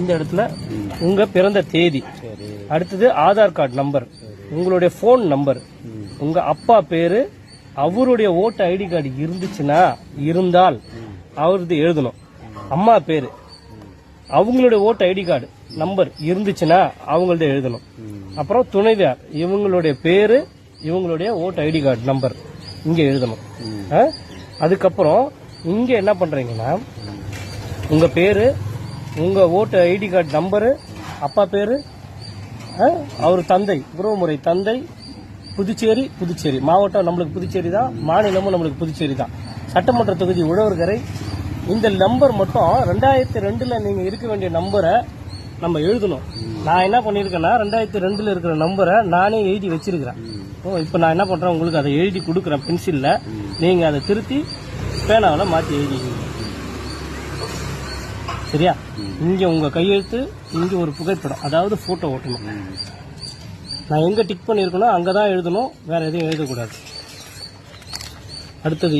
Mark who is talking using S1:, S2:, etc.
S1: இந்த இடத்துல உங்க பிறந்த தேதி, அடுத்தது ஆதார் கார்டு நம்பர், உங்களுடைய போன் நம்பர், உங்க அப்பா பேரு, அவருடைய ஓட்டு ஐடி கார்டு இருந்துச்சுன்னா இருந்தால் அவரது எழுதணும். அம்மா பேரு, அவங்களுடைய ஓட்டு ஐடி கார்டு நம்பர் இருந்துச்சுன்னா அவங்களது எழுதணும். அப்புறம் துணைவியார், இவங்களுடைய பேரு, இவங்களுடைய ஓட்டு ஐடி கார்டு நம்பர் இங்க எழுதணும். அதுக்கப்புறம் இங்க என்ன பண்றீங்கன்னா உங்க பேரு, உங்க ஓட்டு ஐடி கார்டு நம்பரு, அப்பா பேரு, அவர் தந்தை, உறவுமுறை தந்தை, புதுச்சேரி மாவட்டம் நம்மளுக்கு புதுச்சேரி தான், மாநிலமும் நம்மளுக்கு புதுச்சேரி தான், சட்டமன்ற தொகுதி உழவர்கரை. இந்த நம்பர் மட்டும் 2002ல நீங்க இருக்க வேண்டிய நம்பரை நம்ம எழுதணும். நான் என்ன பண்ணிருக்கேன்னா 2002ல இருக்கிற நம்பரை நானே எழுதி வச்சிருக்கிறேன். இப்ப நான் என்ன பண்றேன், உங்களுக்கு அதை எழுதி கொடுக்குறேன் பென்சில்ல, நீங்க அதை திருத்தி பேனாவில் மாற்றி எழுதிக்கீங்க. சரியா? இங்க உங்க கையெழுத்து, இங்க ஒரு புகைப்படம், அதாவது போட்டோ ஓட்டணும். நான் எங்க டிக் பண்ணிருக்கணும் அங்கதான் எழுதணும், வேற எதையும் எழுதக்கூடாது. அடுத்தது